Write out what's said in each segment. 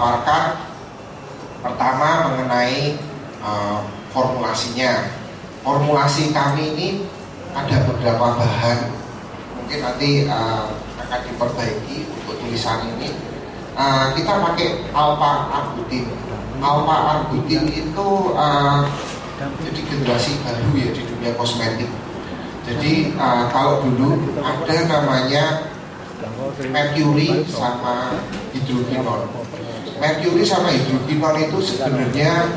paparkan. Pertama mengenai formulasinya. Formulasi kami ini ada beberapa bahan, mungkin nanti akan diperbaiki untuk tulisan ini. Kita pakai alpha-arbutin. Alpha-arbutin itu jadi generasi baru ya di dunia kosmetik. Jadi kalau dulu ada namanya merkuri sama hidrokinol. Merkuri sama hidrokinol itu sebenarnya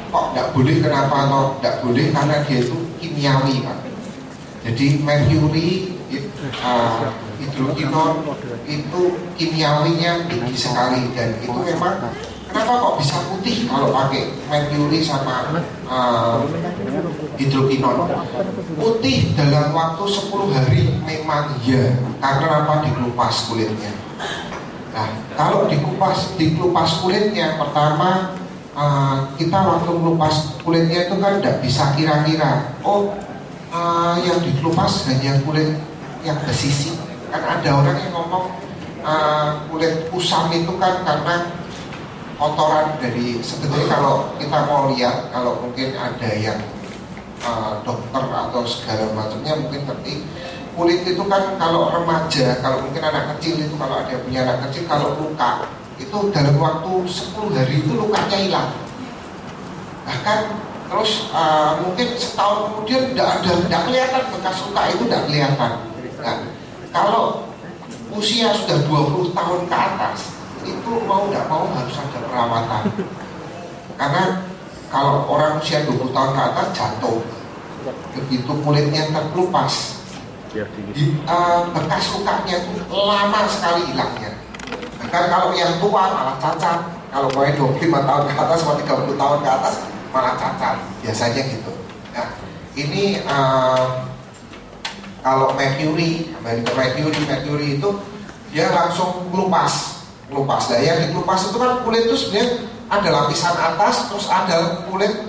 kok tidak boleh, kenapa atau tidak boleh, karena dia itu kimiawi, Pak. Jadi merkuri, hidrokinol itu kimiawinya tinggi sekali, dan itu memang kenapa kok bisa putih kalau pakai merkuri sama hidrokinol. Putih dalam waktu 10 hari memang ya, karena apa? Dikelupas kulitnya. Nah, kalau dikelupas kulitnya, pertama kita waktu melupas kulitnya itu kan tidak bisa kira-kira, yang dikelupas hanya kulit yang bersisi. Kan ada orang yang ngomong kulit kusam itu kan karena kotoran dari, sebetulnya kalau kita mau lihat, kalau mungkin ada yang dokter atau segala macamnya mungkin ngerti, kulit itu kan kalau remaja, kalau mungkin anak kecil itu, kalau ada yang punya anak kecil, kalau luka itu dalam waktu 10 hari itu lukanya hilang. Bahkan terus mungkin setahun kemudian tidak kelihatan bekas luka itu, tidak kelihatan. Nah, kalau usia sudah 20 tahun ke atas, itu mau tidak mau harus ada perawatan. Karena kalau orang usia 20 tahun ke atas jatuh, begitu kulitnya terkelupas, bekas lukanya itu lama sekali hilangnya. Bahkan kalau yang tua malah cacat. Kalau mau 25 tahun ke atas atau 30 tahun ke atas malah cacat, biasanya gitu. Nah, ini kalau merkuri itu dia langsung kelupas. Nah, yang dikelupas itu kan kulit itu sebenarnya ada lapisan atas, terus ada kulit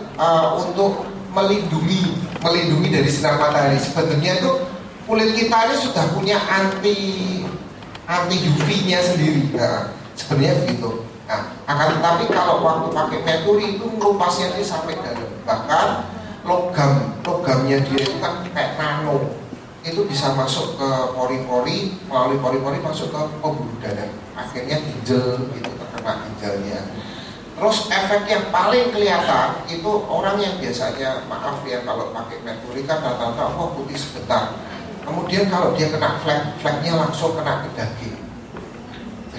untuk melindungi dari sinar matahari. Sebenarnya itu kulit kita ini sudah punya anti UV-nya sendiri. Nah, sebenarnya begitu. Nah, akan tetapi kalau waktu pakai merkuri itu melupasnya ini sampai dalam. Bahkan logamnya dia itu kan kayak nano. Itu bisa masuk ke pori-pori, melalui pori-pori masuk ke pembuluh darah. Akhirnya ginjal, itu terkena ginjalnya. Terus efek yang paling kelihatan itu orang yang biasanya, maaf ya, kalau pakai merkuri kan rata-rata putih sebentar. Kemudian kalau dia kena flek-fleknya langsung kena ke daging.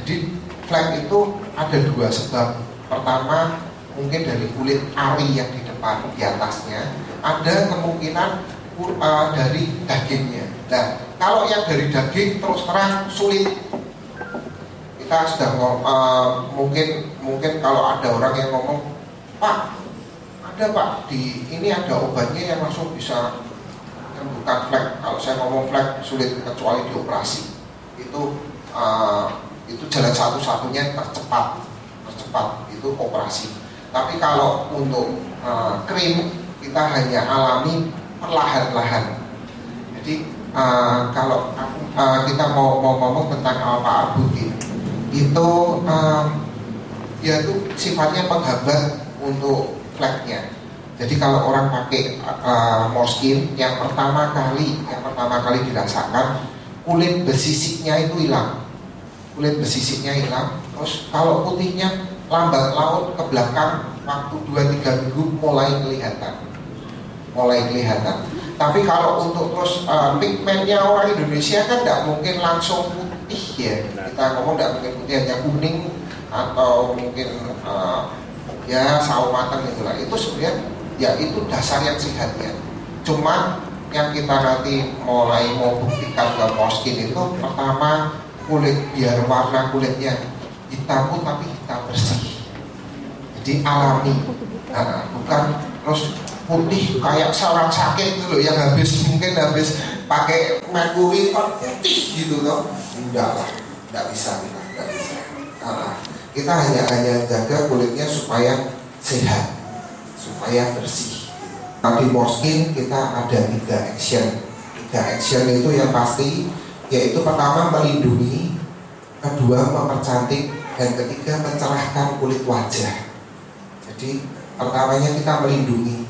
Jadi flek itu ada 2 sebab. Pertama mungkin dari kulit ari yang di depan, di atasnya. Ada kemungkinan dari dagingnya. Nah, kalau yang dari daging terus terang sulit. Kita sudah mungkin kalau ada orang yang ngomong, Pak, ada Pak, ini ada obatnya yang langsung bisa bukan flek. Kalau saya ngomong flek sulit kecuali dioperasi. Itu jalan satu-satunya tercepat itu operasi. Tapi kalau untuk krim kita hanya alami perlahan-lahan. Jadi kalau kita mau ngomong tentang alpha-arbutin, itu dia itu sifatnya penghambat untuk fleknya. Jadi kalau orang pakai Morskin yang pertama kali dirasakan, kulit besisiknya itu hilang. Terus kalau putihnya lambat laun ke belakang, waktu 2-3 minggu mulai kelihatan. Tapi kalau untuk terus pigmennya orang Indonesia kan tidak mungkin langsung putih ya. Kita ngomong tidak mungkin putih, hanya kuning atau mungkin ya sawo matang itulah. Itu sebenarnya ya itu dasar yang sehatnya. Cuma yang kita nanti mulai mau buktikan ke Morskin itu, pertama kulit, biar warna kulitnya hitam pun tapi hitam bersih. Jadi alami. Bukan terus putih kayak seorang sakit gitu loh, yang habis pakai merkuri putih gitu loh. Enggak lah, enggak bisa. Kita hanya jaga kulitnya supaya sehat, supaya bersih. Di Morskin kita ada 3 action. 3 action itu yang pasti, yaitu pertama melindungi, kedua mempercantik, Dan ketiga, mencerahkan kulit wajah. Jadi pertamanya kita melindungi.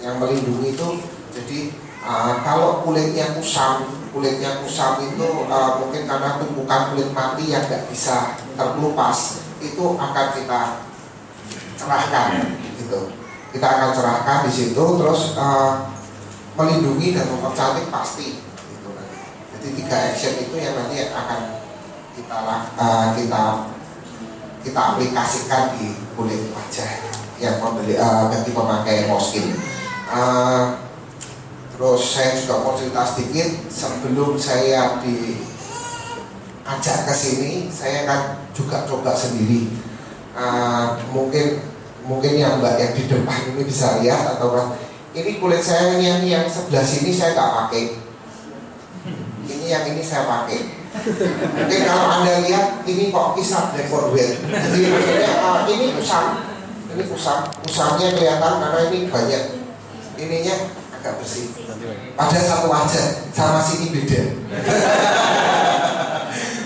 Yang melindungi itu jadi kalau kulitnya kusam itu mungkin karena tumpukan kulit mati yang nggak bisa terkelupas, itu akan kita cerahkan gitu. Kita akan cerahkan di situ, terus melindungi dan mempercantik pasti gitu. Jadi 3 action itu yang nanti akan kita aplikasikan di kulit wajah yang bagi pemakai Moskine. Terus saya juga mau cerita sedikit, sebelum saya diajak ke sini, saya kan juga coba sendiri. Mungkin yang Mbak yang di depan ini bisa lihat, atau kan ini kulit saya yang sebelah sini saya nggak pakai. Ini yang ini saya pakai. Mungkin kalau Anda lihat ini kok kisah dekor wet. Jadi maksudnya ini usamnya kelihatan karena ini banyak ininya agak bersih. Pada satu wajah sama sini beda.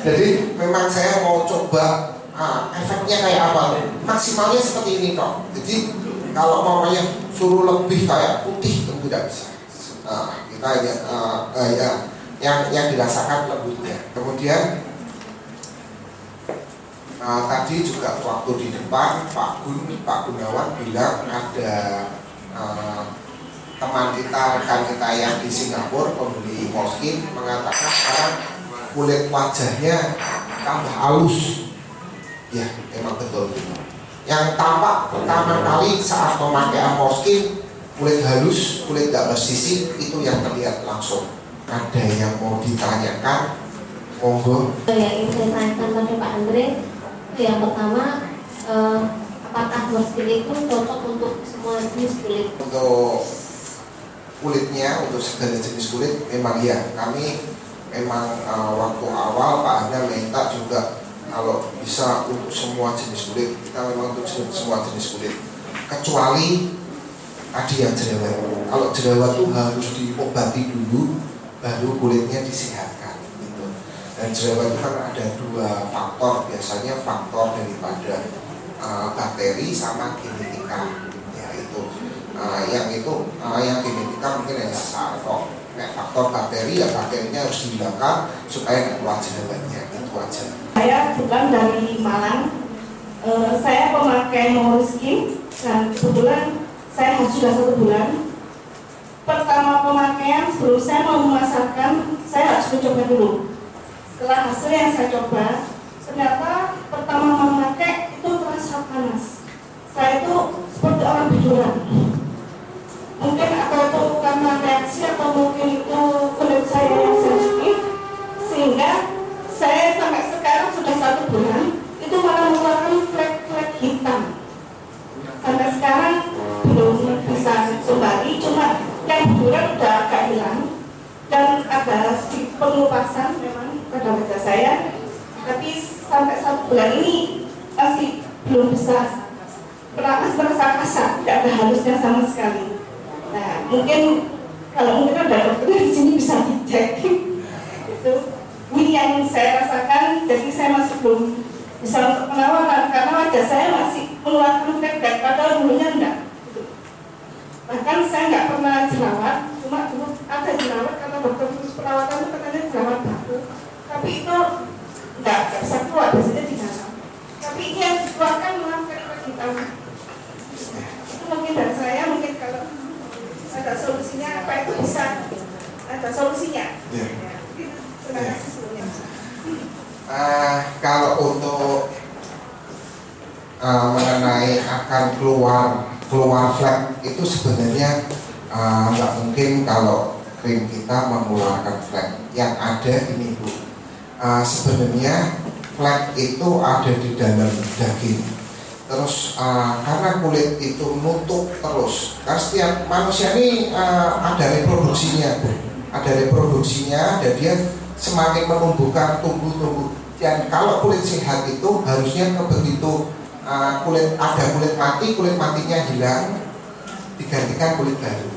Jadi memang saya mau coba efeknya kayak apa. Maksimalnya seperti ini kok. Jadi kalau maunya suruh lebih kayak putih itu tidak bisa. Kita yang dirasakan lembutnya. Kemudian tadi juga waktu di depan Pak Gunawan bilang ada teman kita, rekan kita yang di Singapura pembeli Moskine mengatakan sekarang kulit wajahnya tambah halus. Ya, memang betul. Yang tampak pertama kali saat pemakaian Moskine, kulit halus, kulit tidak bersisik, itu yang terlihat langsung. Ada yang mau ditanyakan? Monggo. Yang ingin saya tanyakan pada Pak Andre, yang pertama, apakah Moskine itu cocok untuk semua jenis kulit? Untuk kulitnya, untuk segala jenis kulit, memang ya. Kami memang waktu awal Pak Anda minta juga kalau bisa untuk semua jenis kulit, kita memang untuk semua jenis kulit, kecuali tadi yang jerawat. Kalau jerawat itu harus diobati dulu, baru kulitnya disehatkan gitu. Dan jerawat itu kan ada 2 faktor, biasanya faktor daripada bakteri sama genetika, yaitu yang genetika mungkin yang sesar kok. Faktor bakteri, ya bakterinya harus dihilangkan supaya nggak keluar jerawatnya, itu aja. Saya bukan dari Malang, saya pemakai Moskine dan kebetulan saya sudah 1 bulan. Pertama pemakaian, sebelum saya mau memasarkan, saya harus mencoba dulu. Setelah hasil yang saya coba, ternyata pertama memakai itu terasa panas. Saya itu seperti orang biduran. Mungkin atau itu karena reaksi atau mungkin itu kulit saya yang sensitif, sehingga saya sampai sekarang sudah 1 bulan itu malah mengeluarkan flek-flek hitam. Sampai sekarang belum bisa kembali, cuma yang biduran udah agak hilang dan ada sedikit pengelupasan memang pada wajah saya, tapi sampai 1 bulan ini masih belum bisa merasa kasar, tidak ada halusnya sama sekali. Nah, mungkin kalau mungkin ada dokter di sini bisa dicek itu. Ini yang saya rasakan, jadi saya masih belum bisa untuk penawaran karena wajah saya masih mengeluarkan flek, padahal dulunya enggak. Bahkan saya nggak pernah jerawat, cuma dulu ada jerawat karena dokter khusus perawatan itu katanya jerawat baku, tapi itu enggak bisa keluar, biasanya di dalam. Tapi ini yang dikeluarkan malah flek-flek hitam. Itu mungkin dari saya, mungkin kalau ada solusinya apa itu bisa ada solusinya. Terima kasih sebelumnya. Kalau untuk mengenai akan keluar flek itu sebenarnya nggak mungkin kalau krim kita mengeluarkan flek. Yang ada ini Bu, sebenarnya flek itu ada di dalam daging. Terus karena kulit itu nutup terus, karena setiap manusia ini ada reproduksinya, dan dia semakin menumbuhkan tumbuh. Dan kalau kulit sehat itu harusnya begitu kulit mati, kulit matinya hilang, digantikan kulit baru.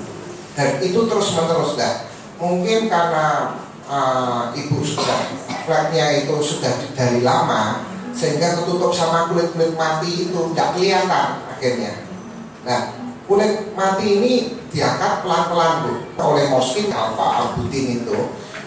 Dan itu terus menerus mungkin karena ibu sudah fleknya itu sudah dari lama, sehingga ketutup sama kulit-kulit mati itu nggak kelihatan akhirnya. Nah, kulit mati ini diangkat pelan-pelan tuh oleh Morskin albutin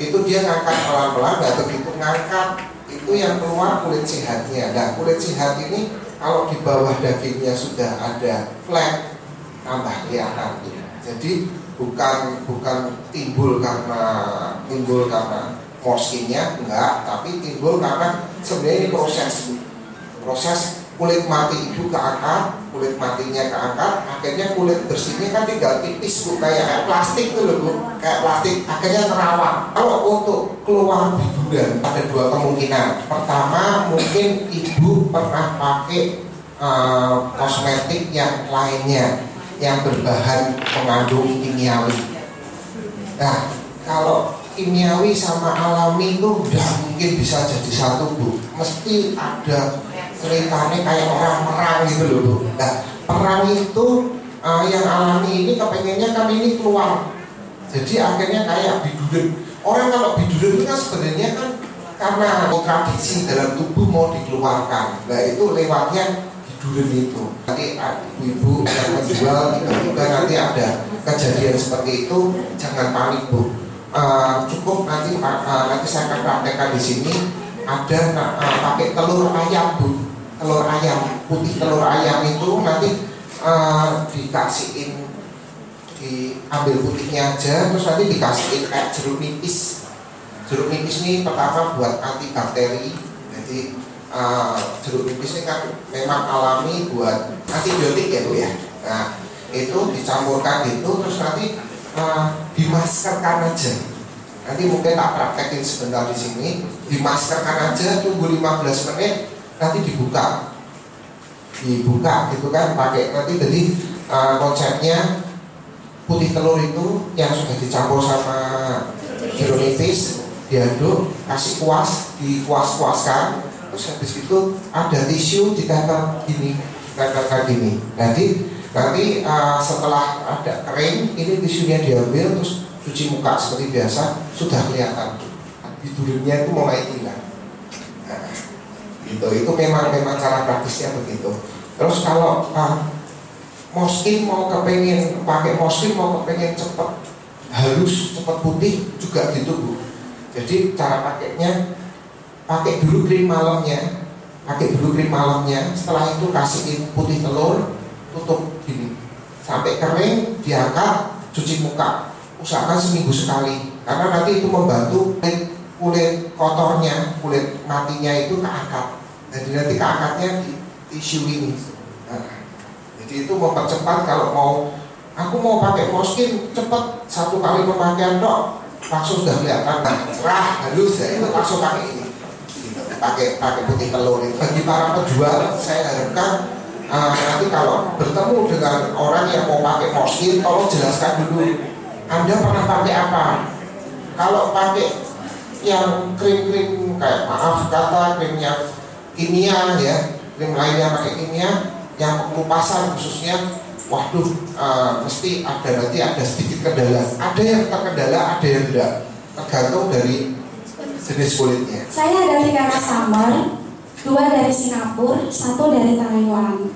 itu dia ngangkat pelan-pelan, nggak begitu ngangkat itu yang keluar kulit sehatnya. Nah, kulit sehat ini kalau di bawah dagingnya sudah ada flek, tambah kelihatan. Jadi bukan timbul karena Morskinnya, enggak, tapi timbul karena sebenarnya ini proses kulit mati itu keangkat, kulit matinya keangkat, akhirnya kulit bersihnya kan tinggal tipis Bu, kayak plastik tuh loh Bu, kayak plastik, akhirnya terawat. Kalau untuk keluar biduran ada dua kemungkinan. Pertama, mungkin ibu pernah pakai kosmetik yang lainnya yang berbahan mengandung kimiawi. Nah, kalau kimiawi sama alami itu nggak mungkin bisa jadi satu Bu, mesti ada ceritanya kayak orang perang gitu loh Bu. Nah, perang itu yang alami ini kepengennya kami ini keluar, jadi akhirnya kayak biduran. Orang kalau biduran itu kan sebenarnya kan karena tradisi dalam tubuh mau dikeluarkan, nah itu lewatnya biduran itu. Nanti ibu-ibu yang menjual tiba-tiba nanti ada kejadian seperti itu, jangan panik Bu. Cukup nanti saya akan praktekkan di sini ada pakai telur ayam Bu, telur ayam putih, telur ayam itu nanti dikasihin, diambil putihnya aja, terus nanti dikasihin kayak jeruk nipis. Jeruk nipis ini pertama buat antibakteri, jadi jeruk nipis ini kan memang alami buat antibiotik ya Bu ya. Nah itu dicampurkan gitu, terus nanti dimaskerkan aja. Nanti mungkin tak praktekin sebentar di sini. Dimaskerkan aja, tunggu 15 menit, nanti dibuka gitu kan, pakai nanti. Jadi konsepnya putih telur itu yang sudah dicampur sama jeruk nipis diaduk, kasih kuas, dikuas-kuaskan, terus habis itu ada tisu ditempel gini, Nanti setelah ada kering, ini tisunya diambil terus cuci muka seperti biasa, sudah kelihatan bidurnya itu mulai hilang. Nah, gitu. Itu memang cara praktisnya begitu. Terus kalau Morskin mau kepengen pakai Morskin, mau kepengen cepet halus, cepet putih juga gitu Bu. Jadi cara pakainya, pakai dulu krim malamnya, setelah itu kasihin putih telur, tutup gini sampai kering, diangkat, cuci muka, usahakan seminggu sekali, karena nanti itu membantu kulit kotornya, kulit matinya itu keangkat. Jadi nanti keangkatnya di tisu ini. Nah, jadi itu mempercepat. Kalau aku mau pakai Morskin cepet, 1 kali pemakaian dok langsung sudah kelihatan, cerah, halus ya, itu langsung pakai ini. Gitu. Pakai putih telur itu. Bagi para penjual, saya harapkan nanti kalau bertemu dengan orang yang mau pakai Morskin, tolong jelaskan dulu Anda pernah pakai apa. Kalau pakai yang krim-krim kayak krim yang kimia ya, krim lainnya pakai kimia, yang pengelupasan khususnya, waduh, mesti nanti ada sedikit kendala. Ada yang terkendala, ada yang tidak, tergantung dari jenis kulitnya. Saya ada 3 customer, 2 dari Singapura, 1 dari Taiwan.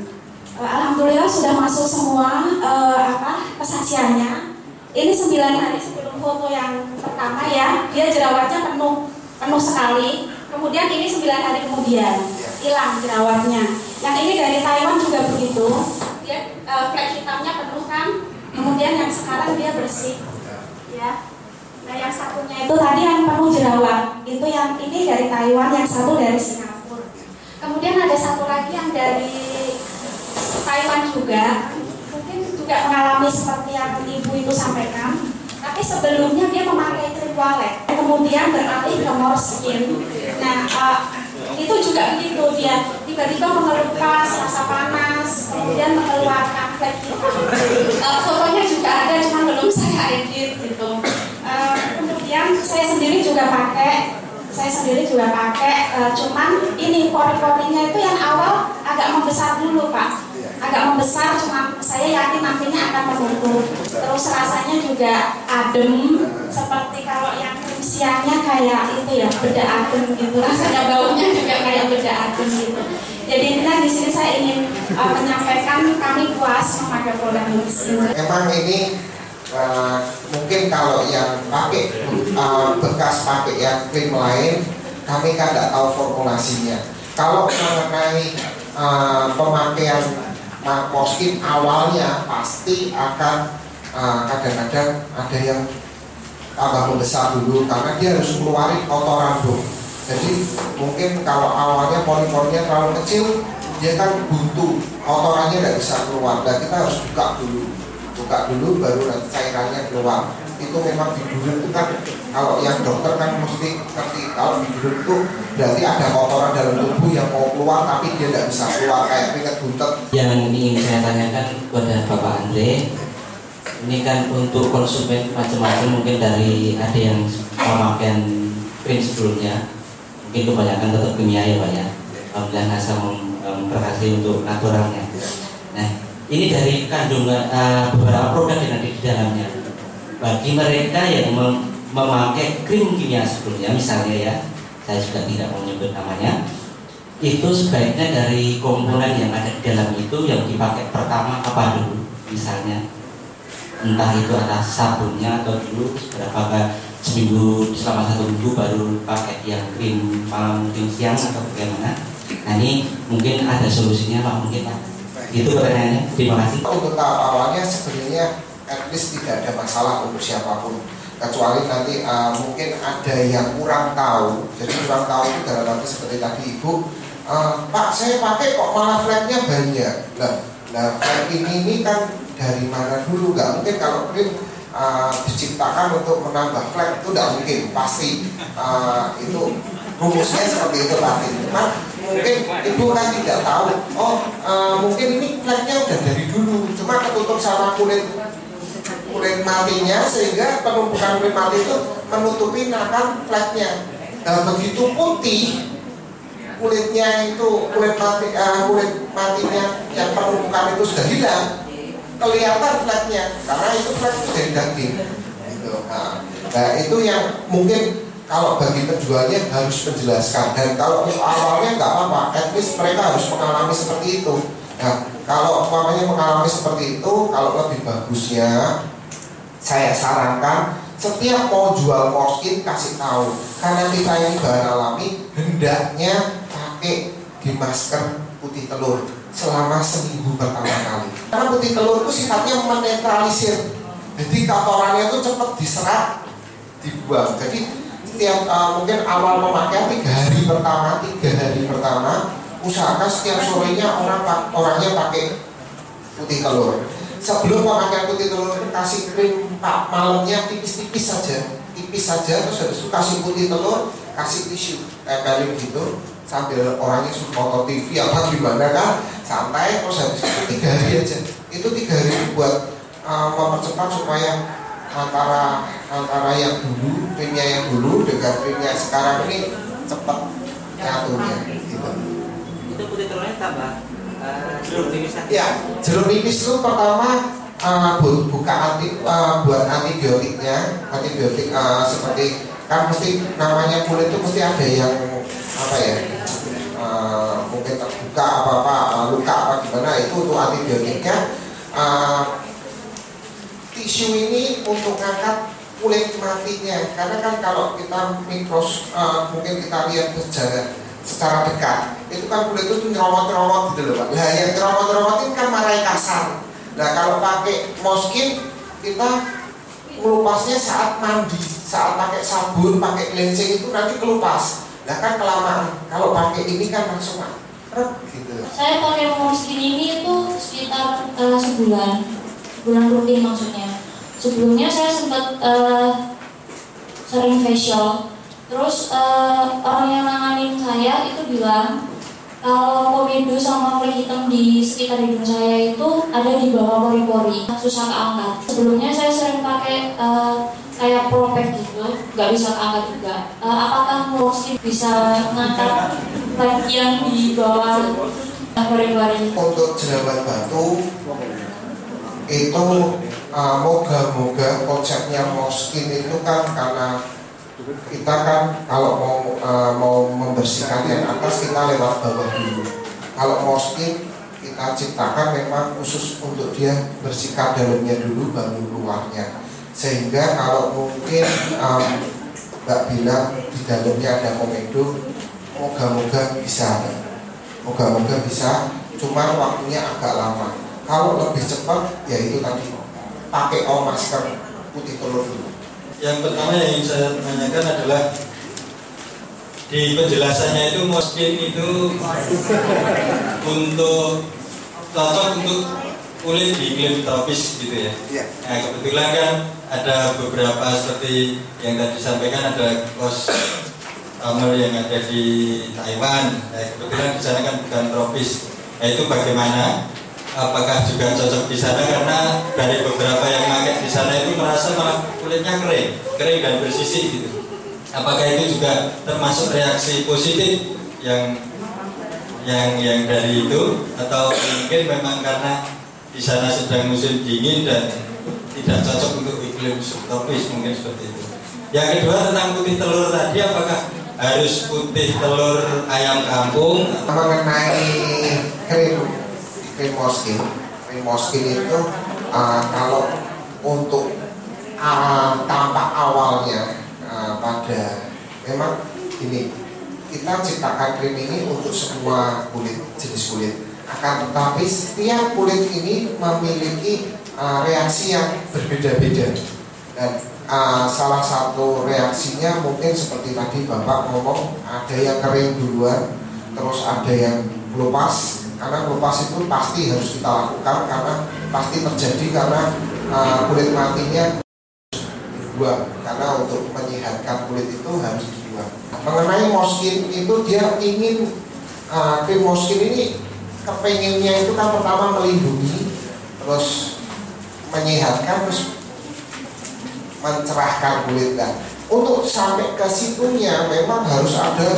Alhamdulillah sudah masuk semua kesaksiannya. Ini 9 hari sebelum foto yang pertama ya, dia jerawatnya penuh sekali. Kemudian ini 9 hari kemudian hilang jerawatnya. Yang ini dari Taiwan juga begitu. Dia flek hitamnya penuh kan. Kemudian yang sekarang dia bersih. Ya. Nah yang satunya itu tadi yang penuh jerawat. Itu yang ini dari Taiwan, yang satu dari Singapura. Kemudian ada satu lagi yang dari Taiwan juga. Juga mengalami seperti yang ibu itu sampaikan, tapi sebelumnya dia memakai krim toilet, kemudian beralih ke Morskin. Nah, itu juga begitu, dia tiba-tiba mengelupas rasa panas, kemudian mengeluarkan flek hitam. Fotonya juga ada, cuma belum saya edit gitu. Kemudian saya sendiri juga pakai, cuman ini pori-porinya itu yang awal agak membesar dulu Pak. Agak membesar, cuma saya yakin nantinya akan menutup. Terus rasanya juga adem, seperti kalau yang krim siangnya kayak itu ya, bedak adem gitu, rasanya baunya juga kayak bedak adem gitu. Jadi intinya di sini saya ingin menyampaikan kami puas memakai produk Nuris ini. Emang ini mungkin kalau yang pakai bekas pakai yang krim lain, kami kan tidak tahu formulasinya. Kalau mengenai pemakaian Morskin awalnya pasti akan kadang-kadang ada yang tambah membesar dulu karena dia harus mengeluarkan kotoran dulu. Jadi mungkin kalau awalnya pori-porinya terlalu kecil, dia kan buntu, kotorannya tidak bisa keluar. Dan kita harus buka dulu baru nanti cairannya keluar. Itu memang biduran itu kan, kalau yang dokter kan mesti ngerti, kalau biduran itu berarti ada kotoran dalam tubuh yang mau keluar tapi dia tidak bisa keluar, kayak keringat buntet. Yang ingin saya tanyakan kepada Bapak Andre, ini kan untuk konsumen macam-macam, mungkin dari ada yang pemakaian krim sebelumnya, mungkin kebanyakan tetap kimia ya Pak ya. Alhamdulillah NASA memberkati untuk naturalnya. Nah, ini dari kandungan beberapa produk yang ada di dalamnya. Bagi mereka yang memakai krim kimia sebelumnya, misalnya ya, saya juga tidak mau menyebut namanya, itu sebaiknya dari komponen yang ada di dalam itu yang dipakai pertama apa dulu, misalnya entah itu atas sabunnya atau dulu seberapa seminggu, selama 1 minggu baru pakai yang krim malam, krim siang atau bagaimana. Nah ini mungkin ada solusinya Pak, mungkin Pak. Itu pertanyaannya, terima kasih. Untuk tahap awalnya sebenarnya at least tidak ada masalah untuk siapapun, kecuali nanti mungkin ada yang kurang tahu. Jadi kurang tahu itu dalam arti seperti tadi Ibu, Pak saya pakai kok malah flagnya banyak. Nah flag ini kan dari mana dulu? Nggak mungkin kalau krim diciptakan untuk menambah flag, itu tidak mungkin, pasti itu rumusnya seperti itu pasti. Cuman mungkin Ibu kan tidak tahu, mungkin ini flagnya udah dari dulu, cuma ketutup sama kulit matinya, sehingga penumpukan kulit mati itu menutupi akan flagnya. Nah, begitu putih kulitnya itu, kulit matinya yang penumpukan itu sudah hilang, kelihatan flagnya, karena itu flag itu dari daging gitu. Nah itu yang mungkin kalau bagi penjualnya harus menjelaskan. Dan kalau awalnya nggak apa-apa, at least mereka harus mengalami seperti itu. Nah kalau umpamanya mengalami seperti itu, kalau lebih bagusnya saya sarankan setiap mau jual Morskin kasih tahu, karena kita ini bahan alami, hendaknya pakai di masker putih telur selama seminggu pertama kali. Karena putih telur itu sifatnya menetralisir, jadi kotorannya itu cepat diserap, dibuang. Jadi setiap mungkin awal pemakaian 3 hari pertama usahakan setiap sorenya orangnya pakai putih telur. Sebelum pemakaian putih telur kasih krim malamnya tipis saja, terus habis itu kasih putih telur, kasih tisu tempelin gitu, sambil orangnya nonton TV apa gimana kan, santai, terus habis itu 3 hari aja. Itu 3 hari buat mempercepat supaya antara yang dulu, krimnya yang dulu dengan krimnya sekarang ini cepat nyatunya gitu. Itu putih telurnya tambah jeruk nipis. Ya, jeruk nipis itu pertama buat antibiotiknya, seperti kan mesti namanya kulit itu mesti ada yang apa ya, mungkin terbuka luka apa gimana, itu untuk antibiotiknya. Tisu ini untuk ngangkat kulit matinya, karena kan kalau kita mungkin kita lihat secara dekat, itu kan kulit itu nyeromot-nyeromot gitu loh Pak. Nah yang nyeromot-nyeromot ini kan marai kasar. Nah kalau pakai Morskin kita melupasnya saat mandi, saat pakai sabun, pakai cleansing itu nanti kelupas. Nah kan kelamaan, kalau pakai ini kan langsung gitu. Saya pakai Morskin ini itu sekitar sebulan rutin maksudnya. Sebelumnya saya sempat sering facial. Terus orang yang nanganin saya itu bilang kalau komedo sama kulit hitam di sekitar hidung saya itu ada di bawah pori-pori, susah keangkat. Sebelumnya saya sering pakai kayak propek gitu, nggak bisa keangkat juga. Apakah Morskin bisa mengangkat bagian di bawah pori-pori? Untuk jerawat batu itu moga-moga konsepnya Morskin itu kan karena kita kan kalau mau membersihkan yang atas kita lewat bawah dulu. Kalau mau skin kita ciptakan memang khusus untuk dia bersihkan dalamnya dulu baru luarnya. Sehingga kalau mungkin Mbak bilang di dalamnya ada komedo, moga-moga bisa, cuma waktunya agak lama. Kalau lebih cepat, ya itu tadi pakai masker putih telur dulu. Yang pertama yang ingin saya tanyakan adalah di penjelasannya itu moskin itu untuk cocok untuk kulit di iklim tropis gitu ya. Nah kebetulan kan ada beberapa seperti yang tadi disampaikan, ada customer yang ada di Taiwan. Nah kebetulan di sana kan bukan tropis. Nah itu bagaimana? Apakah juga cocok di sana, karena dari beberapa yang pakai di sana itu merasa malah kulitnya kering dan bersisik gitu. Apakah itu juga termasuk reaksi positif yang dari itu, atau mungkin memang karena di sana sedang musim dingin dan tidak cocok untuk iklim subtropis, mungkin seperti itu. Yang kedua tentang putih telur tadi, apakah harus putih telur ayam kampung? Mengenai krim moskin itu kalau untuk tampak awalnya pada memang ini kita ciptakan krim ini untuk semua jenis kulit, akan tetapi setiap kulit ini memiliki reaksi yang berbeda-beda, dan salah satu reaksinya mungkin seperti tadi Bapak ngomong, ada yang kering duluan, terus ada yang melupas. Karena melupas itu pasti harus kita lakukan, karena pasti terjadi karena kulit matinya dibuang, karena untuk menyehatkan kulit itu harus dibuang. Mengenai moskin itu, dia ingin krim moskin ini kepengennya itu kan pertama melindungi, terus menyehatkan, terus mencerahkan kulit. Dan untuk sampai ke situnya memang harus ada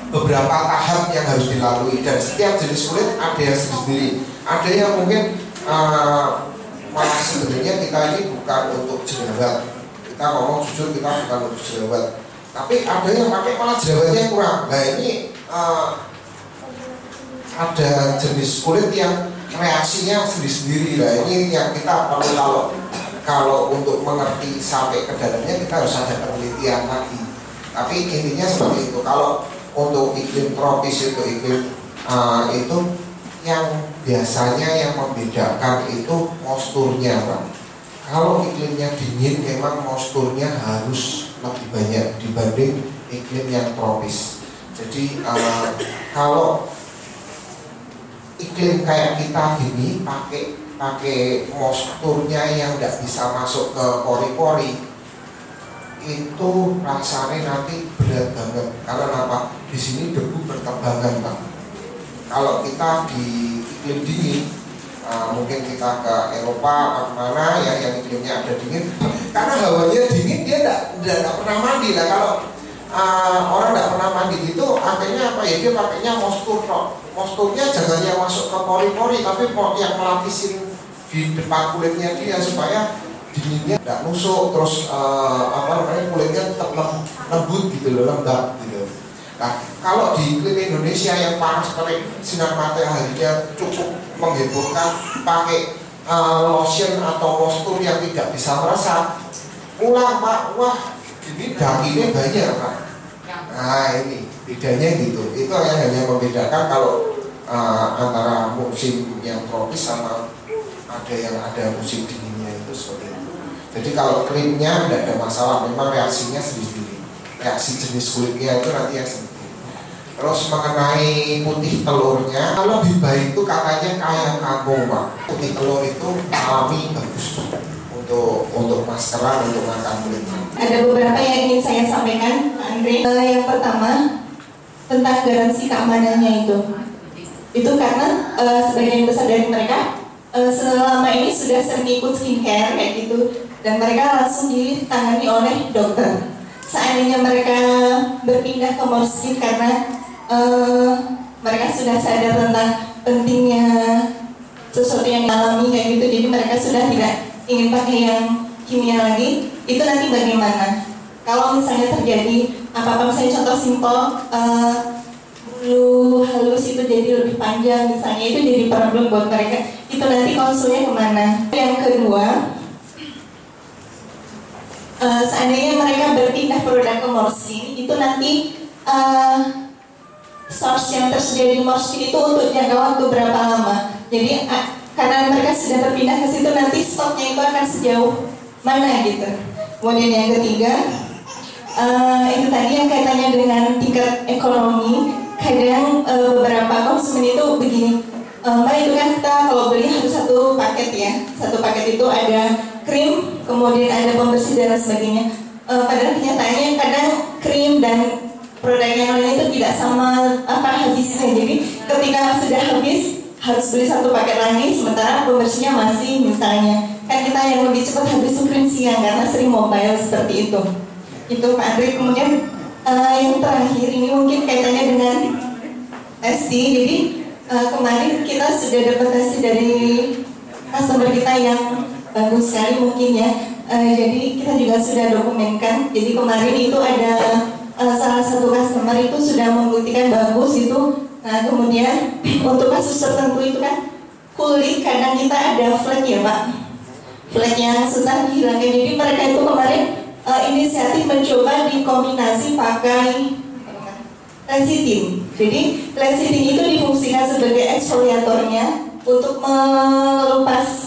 beberapa tahap yang harus dilalui, dan setiap jenis kulit ada yang sendiri. Ada yang mungkin malah sebenarnya kita ini bukan untuk jerawat. Kita ngomong jujur, kita bukan untuk jerawat. Tapi ada yang pakai malah jerawatnya kurang. Nah ini ada jenis kulit yang reaksinya sendiri-sendiri. Nah ini yang kita perlu, kalau untuk mengerti sampai ke dalamnya kita harus ada penelitian lagi. Tapi intinya seperti itu. Kalau untuk iklim tropis itu itu yang biasanya yang membedakan itu moisturnya, Pak. Kalau iklimnya dingin memang moisturnya harus lebih banyak dibanding iklim yang tropis. Jadi kalau iklim kayak kita gini pakai moisturnya yang nggak bisa masuk ke pori-pori, itu rasanya nanti berat banget. Karena apa? Di sini debu berterbangan, Pak. Kalau kita di iklim dingin, mungkin kita ke Eropa atau kemana ya yang iklimnya ada dingin, karena hawanya dingin dia tidak pernah mandi. Nah kalau orang tidak pernah mandi gitu, akhirnya apa ya, dia pakainya moistur. Moisturnya jangan yang masuk ke pori-pori, tapi yang melapisin di depan kulitnya dia supaya dinginnya tidak nusuk, terus kulitnya tetap lembut gitu loh, lembab gitu. Nah kalau di iklim Indonesia yang panas sekali, sinar mataharinya cukup menghebohkan, pakai lotion atau moistur yang tidak bisa meresap, ulang Pak, wah ini dagingnya banyak Pak. Nah ini bedanya gitu. Itu yang hanya membedakan kalau antara musim yang tropis sama ada musim dinginnya itu seperti itu. Jadi kalau krimnya tidak ada masalah, memang reaksinya sendiri. Reaksi jenis kulitnya itu nanti yang sendiri. Terus mengenai putih telurnya, lebih baik itu katanya kayak kangkung, Pak. Putih telur itu alami, bagus untuk maskeran, untuk makan kulit. Ada beberapa yang ingin saya sampaikan, Pak Andre. Yang pertama tentang garansi keamanannya itu karena sebagian besar dari mereka selama ini sudah sering ikut skincare kayak gitu, dan mereka langsung ditangani oleh dokter. Seandainya mereka berpindah ke Morskin karena mereka sudah sadar tentang pentingnya sesuatu yang alami kayak gitu, jadi mereka sudah tidak ingin pakai yang kimia lagi. itu nanti bagaimana? Kalau misalnya terjadi apa-apa, misalnya contoh simpel, bulu halus itu jadi lebih panjang misalnya, itu jadi problem buat mereka, itu nanti konsulnya kemana? Yang kedua, seandainya mereka berpindah produk ke Morskin, itu nanti source yang tersedia di Morskin itu untuk jangka waktu berapa lama? Jadi karena mereka sudah berpindah ke situ, nanti stoknya itu akan sejauh mana gitu. Kemudian yang ketiga, itu tadi yang kaitannya dengan tingkat ekonomi. Kadang beberapa konsumen itu begini, Mbak, itu kan kita kalau beli harus satu paket ya. Satu paket itu ada krim, kemudian ada pembersih dan sebagainya. Padahal kenyataannya kadang krim dan produk yang lain itu tidak sama habisnya. Jadi ketika sudah habis harus beli satu paket lagi, sementara pembersihnya masih misalnya. Kan kita yang lebih cepat habis krim siang karena sering mobile seperti itu. Itu Pak Andre. Kemudian yang terakhir ini mungkin kaitannya dengan testing. Jadi kemarin kita sudah dapat testing dari customer kita yang bagus sekali mungkin ya. Jadi kita juga sudah dokumenkan. Jadi kemarin itu ada salah satu customer itu sudah membuktikan bagus itu. Nah kemudian untuk kasus tertentu itu kan kulit kadang kita ada flek ya Pak, flek yang susah dihilangkan. Jadi mereka itu kemarin inisiatif mencoba dikombinasi pakai lecithin. Jadi lecithin itu difungsikan sebagai eksfoliatornya untuk melupas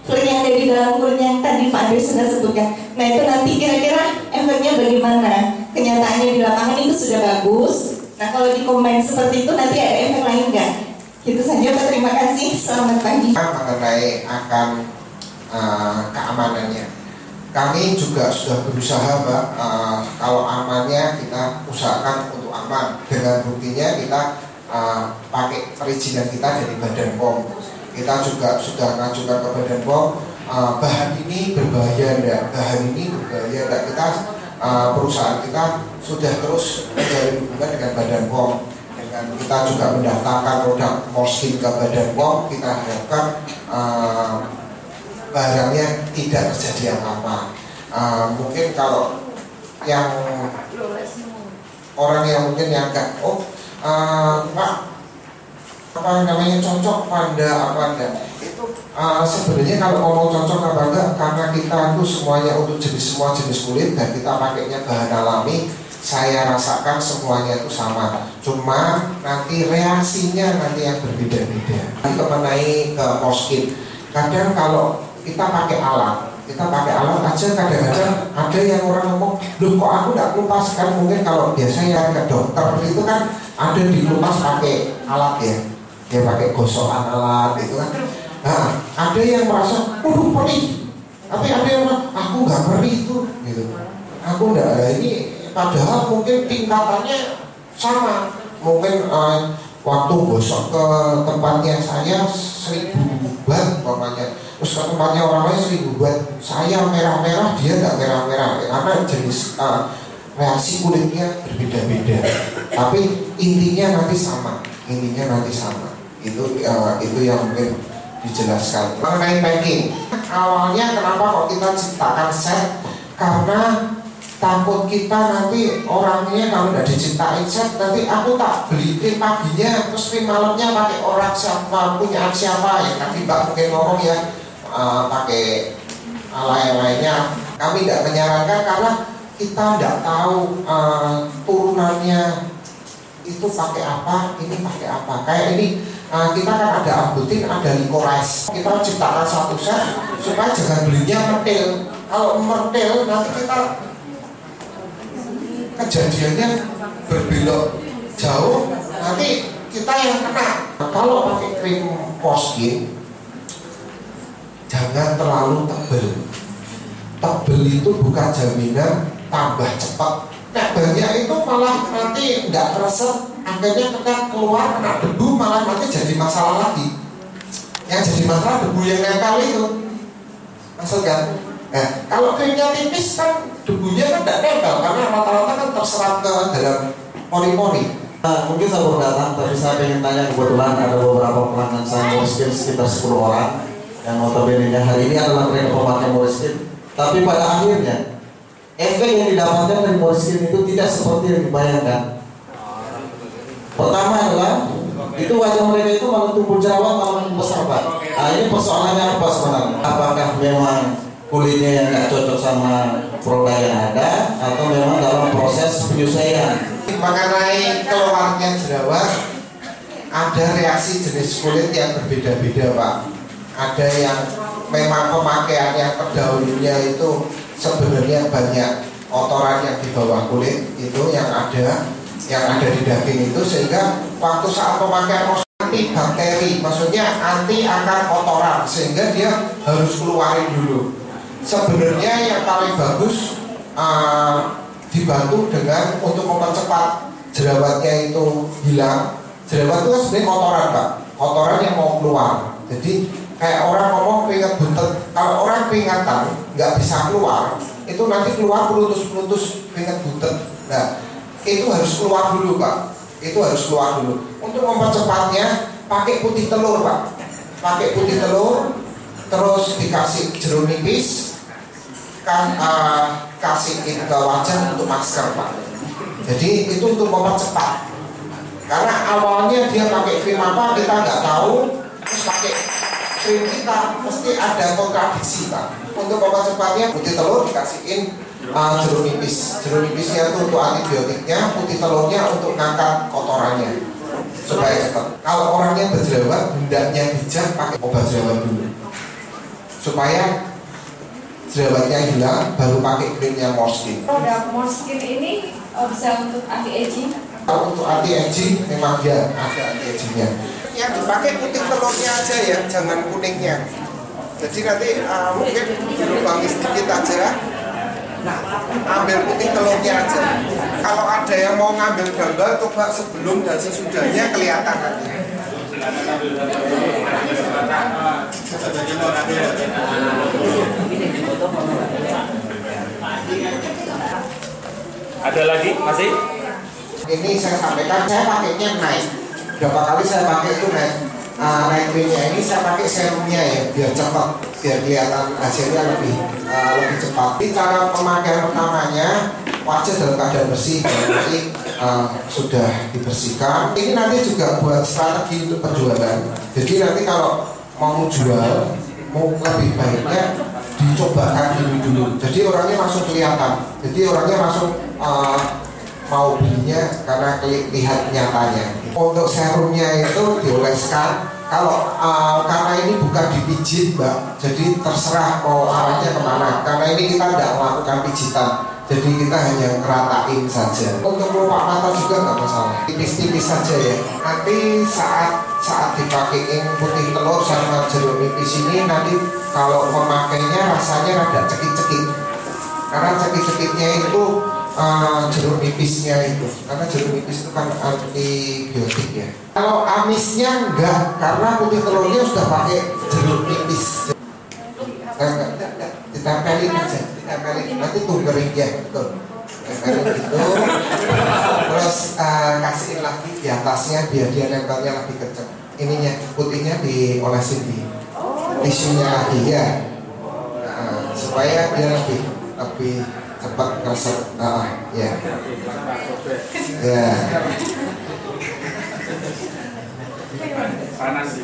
flek yang ada di dalam kulit yang tadi Pak Andre sudah sebutkan. Nah itu nanti kira-kira efeknya bagaimana? Kenyataannya di lapangan itu sudah bagus. Nah kalau dikombin seperti itu nanti ada efek lain nggak? Itu saja Pak, terima kasih. Selamat pagi. Mengenai akan keamanannya, kami juga sudah berusaha Mbak, kalau amannya kita usahakan untuk aman. Dengan buktinya kita pakai perizinan kita dari Badan POM. Kita juga sudah mengajukan ke Badan POM, bahan ini berbahaya enggak, bahan ini berbahaya enggak. Kita perusahaan kita sudah terus menjalin hubungan dengan Badan POM. Dengan kita juga mendaftarkan produk Morskin ke Badan POM. Kita harapkan barangnya tidak terjadi apa-apa. Mungkin kalau yang orang yang mungkin yang enggak, Pak, apa namanya cocok pada apa enggak, itu sebenarnya kalau ngomong cocok apa enggak, karena kita itu semuanya untuk semua jenis kulit dan kita pakainya bahan alami, saya rasakan semuanya itu sama, cuma nanti reaksinya nanti yang berbeda-beda. Mengenai ke Morskin, kadang kalau kita pakai alat aja, kadang-kadang ada yang orang ngomong, loh kok aku nggak lupas, kan mungkin kalau biasanya ke dokter itu kan ada dilupas pakai alat ya, dia pakai gosokan alat itu kan. Nah, ada yang merasa, perih, tapi ada yang merasa, aku nggak perih itu, gitu. Aku nggak, ini padahal mungkin tingkatannya sama, mungkin waktu gosok ke tempatnya saya 1000 watt umpamanya, terus ke tempatnya orang lain 1000 watt, saya merah-merah, dia nggak merah-merah, karena jenis reaksi kulitnya berbeda-beda, tapi intinya nanti sama. Itu yang mungkin dijelaskan. Mengenai packing, awalnya kenapa kok kita ciptakan set, karena takut kita nanti orangnya kalau nggak diciptain set, nanti aku tak beli krim paginya, terus krim malamnya pakai orang siapa, punya siapa, ya tadi Mbak mungkin ngomong ya, pakai lain-lainnya. Kami tidak menyarankan karena kita tidak tahu turunannya itu pakai apa, ini pakai apa. Kayak ini kita kan ada ambutin, ada licorice. Kita ciptakan satu set supaya jangan belinya mertil. Kalau mertil nanti kita kejadiannya berbelok jauh, nanti kita yang kena. Kalau pakai krim Morskin jangan terlalu tebal. Tebal itu bukan jaminan tambah cepat. Nah banyak itu malah nanti nggak teresep, akhirnya kena keluar, kena debu, malah nanti jadi masalah lagi. Yang jadi masalah debu yang nempel itu, maksudnya. Nah kalau krimnya tipis kan debunya kan tidak nempel, karena rata-rata kan terserap ke dalam pori-pori. Mungkin saya baru datang, tapi saya ingin tanya, kebetulan ada beberapa pelanggan saya Morskin sekitar 10 orang yang notabene hari ini adalah mereka pemakai Morskin. Tapi pada akhirnya efek yang didapatkan dari Moleskine itu tidak seperti yang dibayangkan. Pertama adalah itu wajah mereka itu malah tumbuh jerawat, malah besar Pak. Nah, ini persoalannya apa sebenarnya? Apakah memang kulitnya yang nggak cocok sama produk yang ada, atau memang dalam proses penyesuaian? Mengenai keluarnya jerawat, ada reaksi jenis kulit yang berbeda-beda Pak. Ada yang memang pemakaian yang terdahulunya itu sebenarnya banyak kotoran yang di bawah kulit itu yang ada di daging itu, sehingga waktu saat pemakaian anti bakteri, maksudnya anti akar kotoran, sehingga dia harus keluarin dulu. Sebenarnya yang paling bagus dibantu dengan untuk mempercepat jerawatnya itu hilang. Jerawat itu kan sebenarnya kotoran Pak, kotoran yang mau keluar. Jadi kayak orang ngomong keringat buntet, kalau orang keringatan nggak bisa keluar, itu nanti keluar pelutus-pelutus keringat buntet. Nah, itu harus keluar dulu Pak, itu harus keluar dulu. Untuk mempercepatnya pakai putih telur Pak, pakai putih telur, terus dikasih jeruk nipis, kasihin ke wajah untuk masker Pak. Jadi itu untuk mempercepat. Karena awalnya dia pakai krim apa kita nggak tahu, terus pakai krim kita mesti ada kontradiksi Pak. Untuk mempercepatnya putih telur dikasihin jeruk nipis. Jeruk nipisnya itu untuk antibiotiknya, putih telurnya untuk ngangkat kotorannya supaya cepat. Kalau orangnya berjerawat, hendaknya bijak pakai obat jerawat dulu supaya jerawatnya hilang, baru pakai krimnya Moleskine. Produk Moleskine ini bisa untuk anti-aging? Kalau untuk anti-aging memang dia ada anti-agingnya. Yang dipakai putih telurnya aja ya, jangan kuningnya. Jadi nanti mungkin lubangi sedikit aja. Nah, ambil putih telurnya aja. Kalau ada yang mau ngambil gambar, coba sebelum dan sesudahnya kelihatan nanti. Ada lagi masih? Ini saya sampaikan, saya pakainya naik. Berapa kali saya pakai itu naik krimnya. Ini saya pakai serumnya ya, biar cepat, biar kelihatan hasilnya lebih cepat. Ini cara pemakaian pertamanya, wajah dalam keadaan bersih, berarti sudah dibersihkan. Ini nanti juga buat strategi untuk penjualan. Jadi nanti kalau mau jual, mau lebih baiknya dicobakan dulu. Jadi orangnya langsung kelihatan. Jadi orangnya langsung mau belinya karena lihat nyatanya. Untuk serumnya itu dioleskan. Kalau karena ini bukan dipijit Mbak, jadi terserah mau arahnya kemana. Karena ini kita tidak melakukan pijitan, jadi kita hanya ngeratain saja. Untuk kelopak mata juga nggak masalah, tipis-tipis saja ya. Nanti saat dipakein putih telur sama jeruk nipis ini, nanti kalau memakainya rasanya rada cekik-cekik. Karena cekik-cekiknya itu jeruk nipisnya itu, karena jeruk nipis itu kan antibiotik ya. Kalau amisnya enggak, karena putih telurnya sudah pakai jeruk nipis. Enggak, ditempelin aja, ditempelin. Nanti tuh kering ya, betul. Tempelin gitu, terus kasihin lagi di atasnya biar dia nempelnya lebih kenceng. Ininya putihnya diolesin di tisunya lagi ya, supaya dia lebih cepat keresep. Ya. Ya. Panas sih.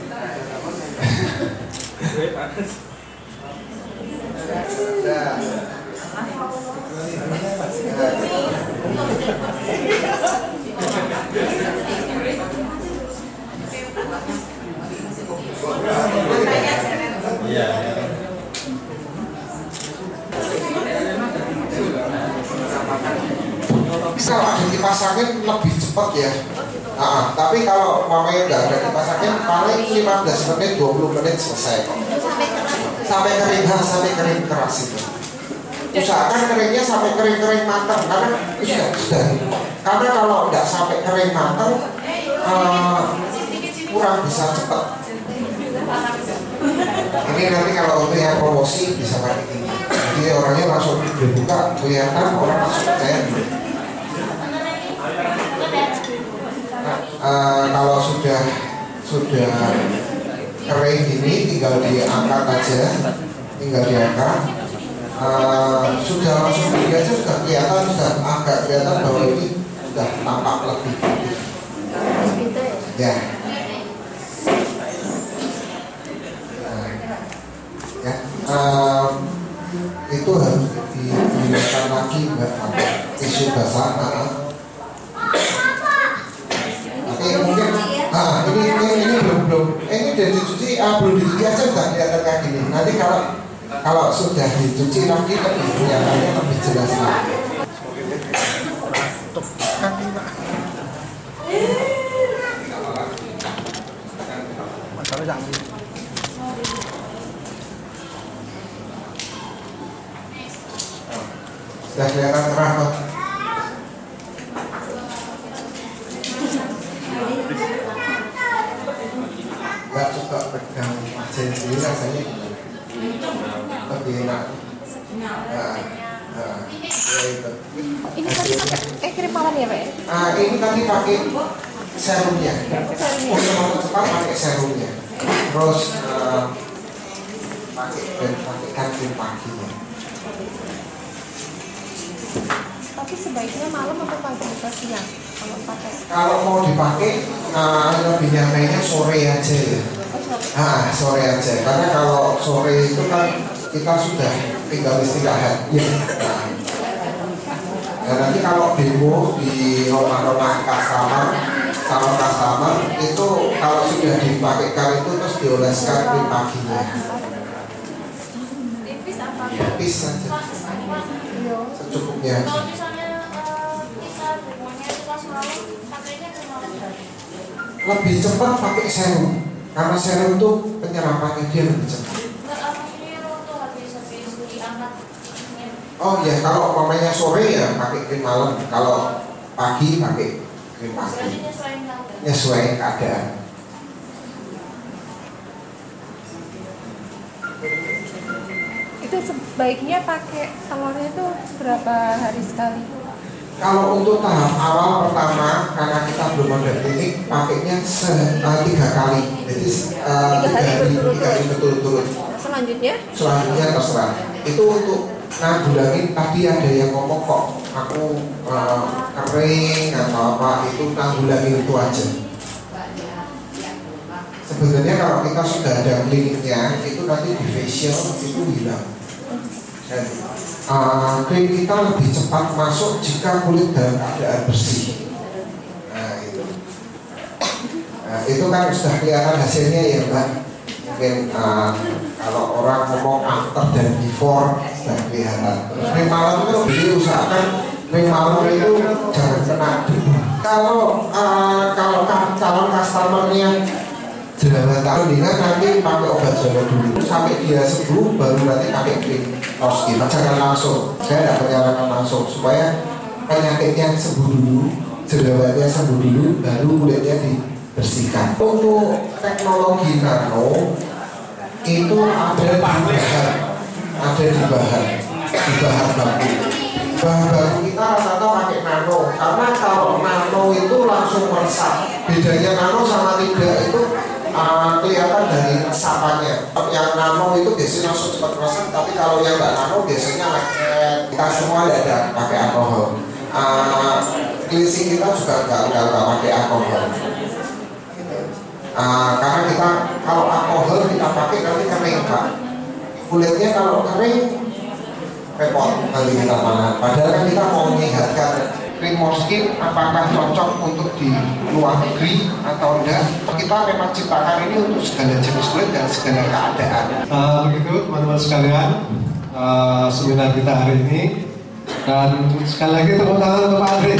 Iya. Kalau ada kipas angin lebih cepat ya. Tapi kalau mamanya nggak ada kipas angin, paling 15 menit, 20 menit selesai kok. Sampai kering keras itu. Usahakan keringnya sampai kering matang, karena sudah. Karena kalau nggak sampai kering matang, kurang bisa cepat. Ini nanti kalau untuk yang promosi bisa pakai ini. Jadi orangnya langsung dibuka, kelihatan orang langsung percaya. Kalau sudah kering ini tinggal diangkat aja, sudah langsung dilihat aja sudah kelihatan, sudah agak kelihatan bahwa ini sudah tampak lebih putih. Ya. Ya, itu harus digunakan lagi nggak pakai tisu basah. Tapi mungkin ini belum ini udah dicuci, belum dicuci aja udah kelihatan kayak gini. Nanti kalau sudah dicuci lagi lebih kelihatannya lebih jelas lagi. Sudah kelihatan cerah kok. Nggak suka pegang mesin sendiri rasanya lebih enak. Ini kirim malam ya Pak? Ini tadi pakai serumnya. Untuk mempercepat pakai serumnya. Terus pakai kantin paginya. Tapi sebaiknya malam atau pagi atau siang kalau pakai? Kalau mau dipakai lebih nyatanya sore aja ya. Sore aja. Karena kalau sore itu kan kita sudah tinggal istirahat. Dan nanti kalau demo di rumah-rumah customer itu kalau sudah dipakaikan itu terus dioleskan di paginya. Tipis apa? Tipis saja. Secukupnya aja. Kalau misalnya kita demonya itu pas malam, pakainya ke malam. Lebih cepat pakai serum karena serum itu penyerapannya dia lebih cepat. Oh ya, kalau umpamanya sore ya pakai krim malam, kalau pagi pakai krim pagi. Nyesuaiin keadaan. Itu sebaiknya pakai telurnya itu berapa hari sekali? Kalau untuk tahap awal pertama, karena kita belum ada klinik, pakainya 3 kali. Jadi 3 hari berturut-turut. Selanjutnya terserah. Itu untuk nanggulangi, tadi ada yang ngomong kok aku kering atau apa, itu nanggulangi itu aja. Sebenarnya kalau kita sudah ada kliniknya, itu nanti di facial itu hilang. Dan krim kita lebih cepat masuk jika kulit dalam keadaan bersih. Itu kan sudah kelihatan hasilnya ya Mbak. Mungkin kalau orang ngomong after dan before sudah kelihatan. Krim malam itu diusahakan krim malam itu jangan kena debu. Kalau calon customernya jerawatan, mendingan nanti pakai obat jerawat dulu sampai dia sembuh, baru nanti pakai krim Roskin. Jangan langsung, saya tidak menyarankan langsung supaya penyakitnya sembuh dulu, jerawatnya sembuh dulu, baru kulitnya dibersihkan. Untuk teknologi nano itu ada di bahan baku. Bahan baku kita rata-rata pakai nano, karena kalau nano itu langsung meresap. Bedanya nano sama tidak itu kelihatan dari resapannya. Yang nano itu biasanya langsung cepat meresap, tapi kalau yang nggak nano biasanya kita semua tidak ada pakai alkohol. Cleansing kita juga nggak pakai alkohol. Karena kita kalau alkohol kita pakai nanti kering Pak. Kulitnya kalau kering repot nanti kita mana. Padahal kan kita mau menyehatkan. Krim Morskin apakah cocok untuk di luar negeri atau enggak? Kita memang ciptakan ini untuk segala jenis kulit dan segala keadaan. Begitu teman-teman sekalian, seminar kita hari ini, dan sekali lagi tepuk tangan untuk Pak Andre.